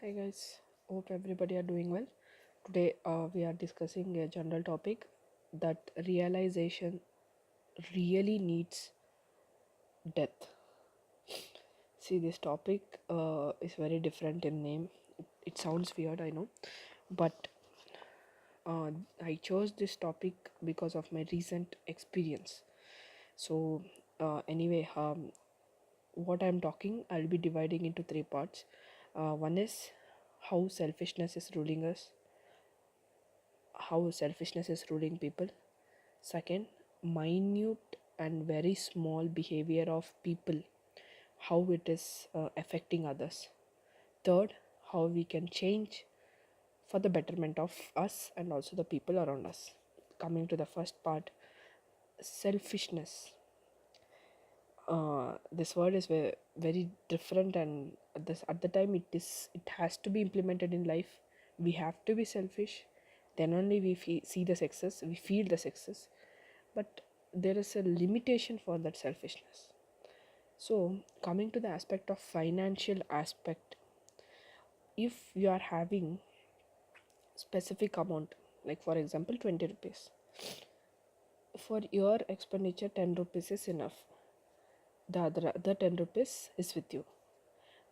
Hey guys, hope everybody are doing well. Today we are discussing a general topic that realization really needs death. See, this topic is very different in name. It sounds weird, I know, but uh, I chose this topic because of my recent experience. So, what I'm talking, I'll be dividing into three parts. One is how selfishness is ruling us, how selfishness is ruling people. Second, minute and very small behavior of people, how it is affecting others. Third, how we can change for the betterment of us and also the people around us. Coming to the first part, selfishness. This word is very different, and at the time it has to be implemented in life. We have to be selfish, then only see the success, we feel the success, but there is a limitation for that selfishness. So coming to the aspect of financial aspect, if you are having specific amount, like for example 20 rupees, for your expenditure 10 rupees is enough, the 10 rupees is with you,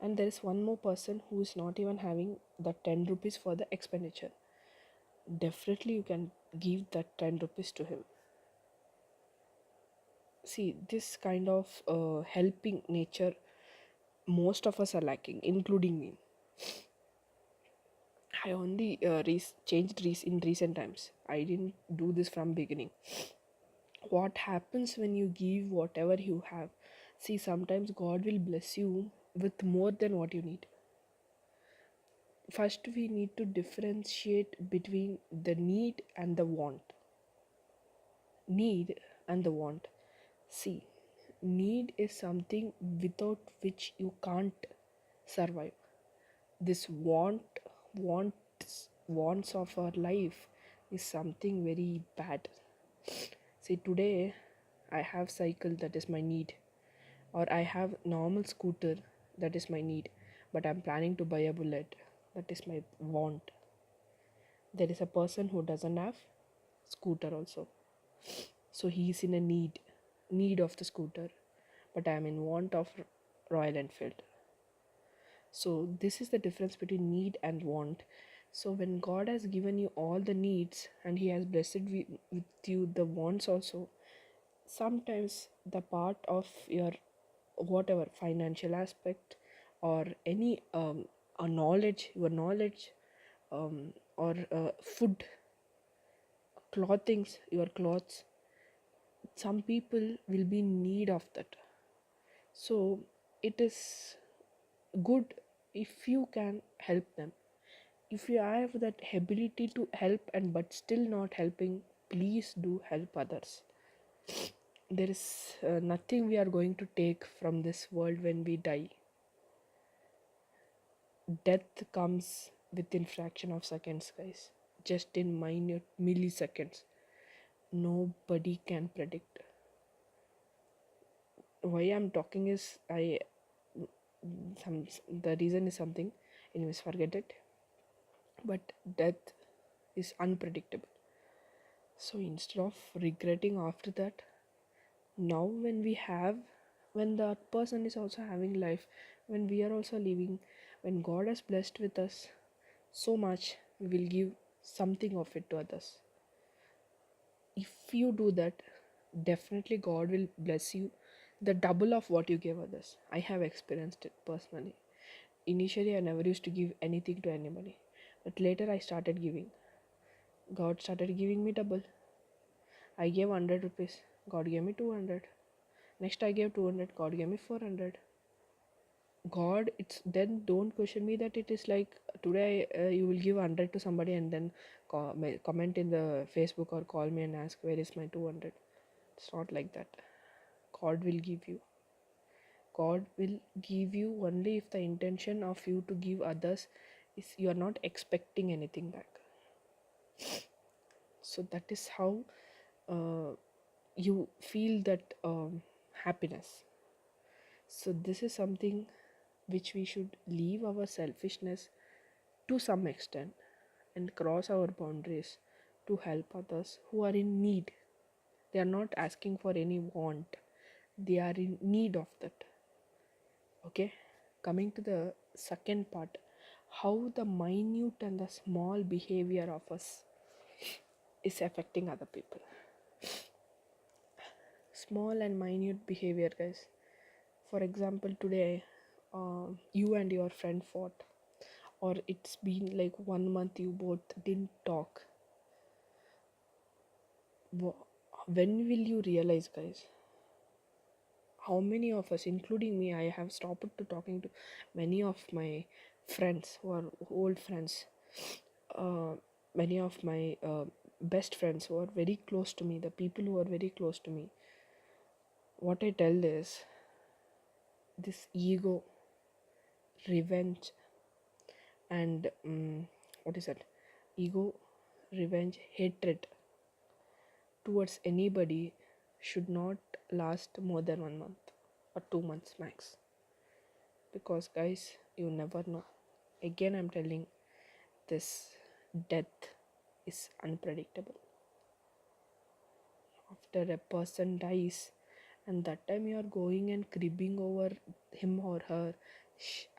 and there is one more person who is not even having the 10 rupees for the expenditure, definitely you can give that 10 rupees to him. See, this kind of helping nature most of us are lacking, including me. I only changed in recent times. I didn't do this from beginning. What happens when you give whatever you have? See, sometimes God will bless you with more than what you need. First, we need to differentiate between the need and the want. Need and the want. See, need is something without which you can't survive. This wants of our life is something very bad. See, today I have cycle, that is my need, or I have normal scooter, that is my need, but I'm planning to buy a bullet, that is my want. There is a person who doesn't have scooter also, so he is in a need of the scooter, but I am in want of Royal Enfield. So this is the difference between need and want. So when God has given you all the needs and he has blessed with you the wants also, sometimes the part of your whatever financial aspect or any a knowledge, your knowledge, or food, clothings, your clothes, some people will be in need of that. So it is good if you can help them. If you have that ability to help and but still not helping, please do help others. There is nothing we are going to take from this world when we die. Death comes within fraction of seconds, guys, just in minute milliseconds. Nobody can predict. Why I'm talking is I some the reason is something, anyways, forget it. But death is unpredictable. So instead of regretting after that, now when the person is also having life, when we are also living, when God has blessed with us so much, we will give something of it to others. If you do that, definitely God will bless you the double of what you gave others. I have experienced it personally. Initially I never used to give anything to anybody, but later I started giving. God started giving me double. I gave 100 rupees, God gave me 200. Next I gave 200, God gave me 400. God, it's then don't question me that it is like today you will give 100 to somebody and then comment in the Facebook or call me and ask where is my 200. It's not like that. God will give you. God will give you only if the intention of you to give others is you are not expecting anything back. So that is how you feel that happiness. So this is something which we should leave our selfishness to some extent and cross our boundaries to help others who are in need. They are not asking for any want, they are in need of that. Okay, coming to the second part, how the minute and the small behavior of us is affecting other people. Small and minute behavior, guys. For example, today you and your friend fought, or it's been like 1 month you both didn't talk. When will you realize, guys? How many of us, including me, I have stopped to talking to many of my friends who are old friends, uh, many of my best friends who are very close to me, the people who are very close to me. What I tell is, this ego, revenge, and what is that? Ego, revenge, hatred towards anybody should not last more than 1 month or 2 months max. Because, guys, you never know. Again, I'm telling, this death is unpredictable. After a person dies, and that time you are going and cribbing over him or her,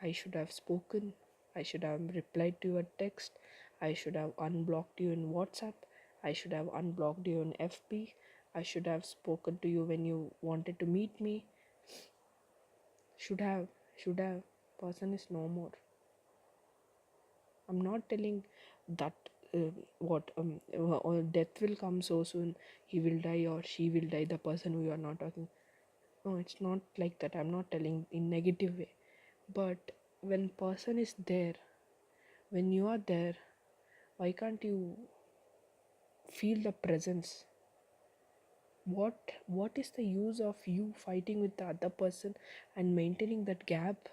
I should have spoken, I should have replied to your text, I should have unblocked you in WhatsApp, I should have unblocked you in FB, I should have spoken to you when you wanted to meet me. Should have person is no more. I'm not telling that or death will come so soon, he will die or she will die, the person who you are not talking. No, it's not like that. I'm not telling in negative way. But when person is there, when you are there, why can't you feel the presence? What is the use of you fighting with the other person and maintaining that gap?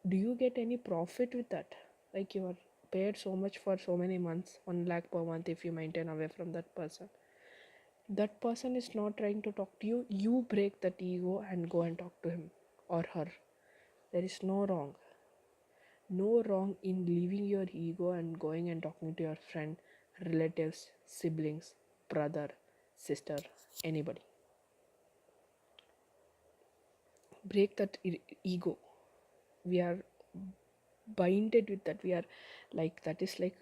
Do you get any profit with that? Like, you are paid so much for so many months, 1 lakh per month, if you maintain away from that person. That person is not trying to talk to you. You break that ego and go and talk to him or her. There is no wrong in leaving your ego and going and talking to your friend, relatives, siblings, brother, sister, anybody. Break that ego. We are binded with that. We are like, that is like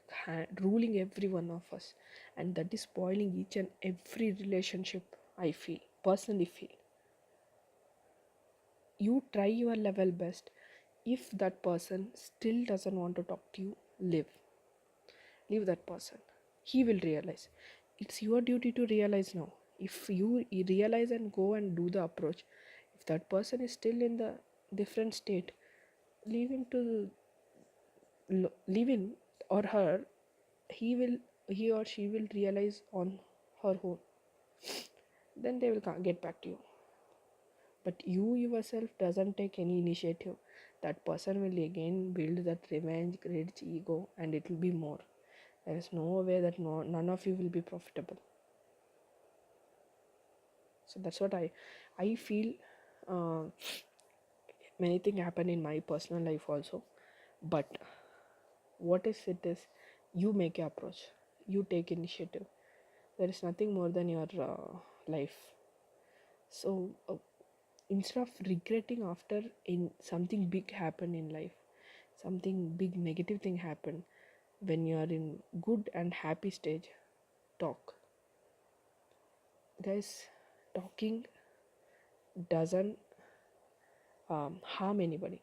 ruling every one of us, and that is spoiling each and every relationship. I personally feel, you try your level best. If that person still doesn't want to talk to you, leave that person. He will realize. It's your duty to realize now. If you realize and go and do the approach, if that person is still in the different state, leave him to leave him or her. He or she will realize on her own. Then they will get back to you. But you yourself doesn't take any initiative, that person will again build that revenge, grudge, ego, and it will be more. There is no way that none of you will be profitable. So that's what I feel. Many things happen in my personal life also, but what is it is, you make your approach, you take initiative. There is nothing more than your life. So instead of regretting after in something big happen in life, something big negative thing happen, when you are in good and happy stage, talk. Guys, talking doesn't harm anybody.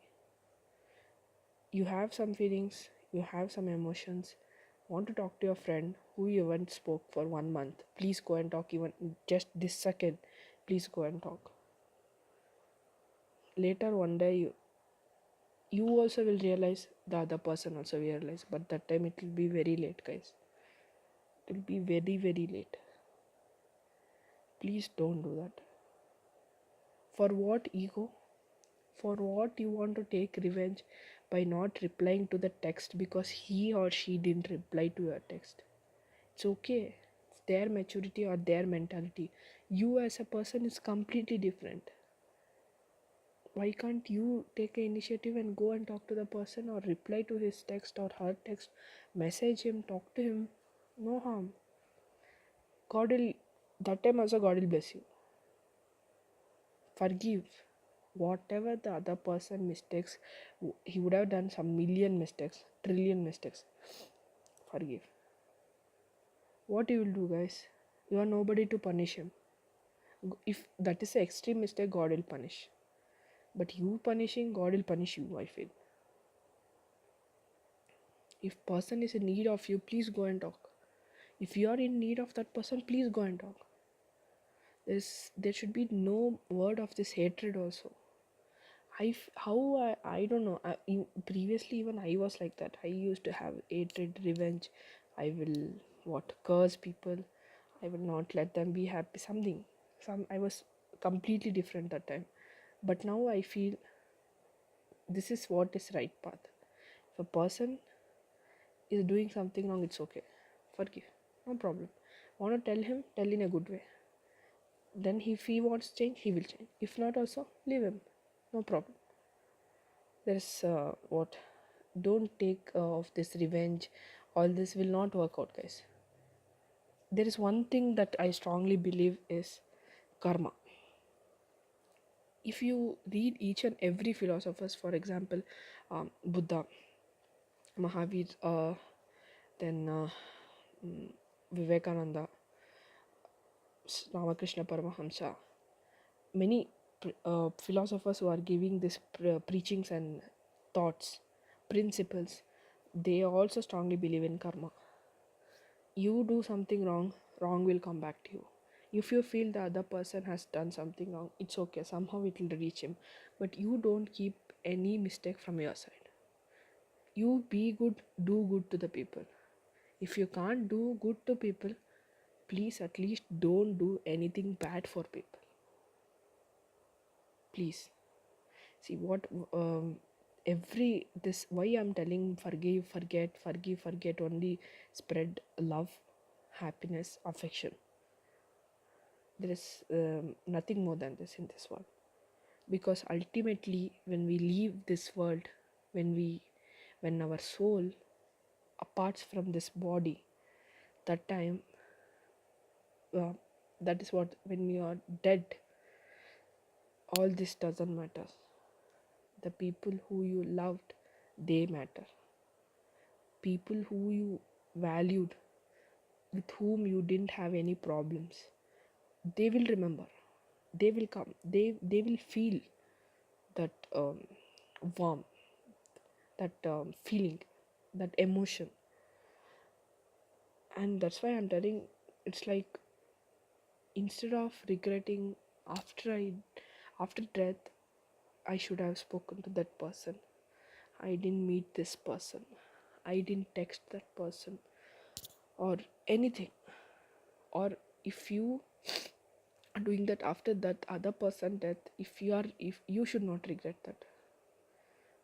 You have some feelings, you have some emotions, want to talk to your friend who you haven't spoke for 1 month, please go and talk. Even just this second, please go and talk. Later one day, you also will realize, the other person also will realize, but that time it will be very late, guys. It will be very, very late. Please don't do that. For what ego? For what you want to take revenge by not replying to the text because he or she didn't reply to your text? It's okay. It's their maturity or their mentality. You as a person is completely different. why can't you take an initiative and go and talk to the person, or reply to his text or her text, message him, talk to him? No harm. God will, that time also God will bless you. Forgive whatever the other person mistakes. He would have done some million mistakes, trillion mistakes. Forgive. What you will do, guys? You are nobody to punish him. If that is an extreme mistake, God will punish. But you punishing, God will punish you, I feel. If person is in need of you, please go and talk. If you are in need of that person, please go and talk. There should be no word of this hatred also. I don't know. Previously, even I was like that. I used to have hatred, revenge. I will curse people. I will not let them be happy. I was completely different that time. But now I feel this is what is right path. If a person is doing something wrong, it's okay. Forgive. No problem. Want to tell him, tell in a good way. Then if he wants change, he will change. If not also, leave him. No problem. There's don't take of this revenge. All this will not work out, guys. There is one thing that I strongly believe is karma. If you read each and every philosophers, for example, Buddha, Mahavir, then Vivekananda, Ramakrishna Paramahamsa, many philosophers who are giving this preachings and thoughts, principles, they also strongly believe in karma. You do something wrong, wrong will come back to you. If you feel the other person has done something wrong, it's okay, somehow it will reach him. But you don't keep any mistake from your side. You be good, do good to the people. If you can't do good to people, please at least don't do anything bad for people. Please. See what why I'm telling forgive, forget, only spread love, happiness, affection. There is nothing more than this in this world. Because ultimately, when we leave this world, when our soul aparts from this body, that time, that is what, when you are dead, all this doesn't matter. The people who you loved, they matter. People who you valued, with whom you didn't have any problems, they will remember. They will come. They will feel that warmth, that feeling, that emotion. And that's why I'm telling, it's like, instead of regretting after death, I should have spoken to that person. I didn't meet this person. I didn't text that person or anything. Or if you are doing that after that other person death, if you should not regret that.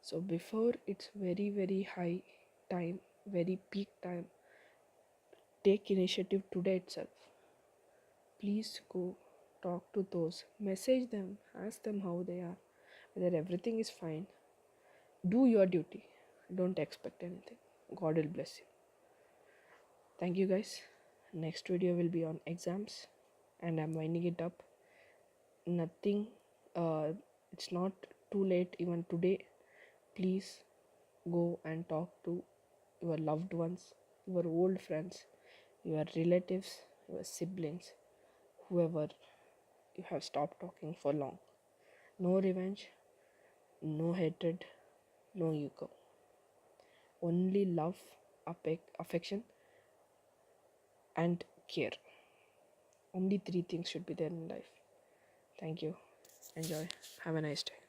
So before it's very, very high time, very peak time, take initiative today itself. Please go talk to those, message them, ask them how they are, whether everything is fine. Do your duty. Don't expect anything. God will bless you. Thank you, guys. Next video will be on exams, and I'm winding it up. Nothing, it's not too late even today. Please go and talk to your loved ones, your old friends, your relatives, your siblings, whoever you have stopped talking for long. No revenge, no hatred, no ego. Only love, affection, and care. Only 3 things should be there in life. Thank you. Enjoy. Have a nice day.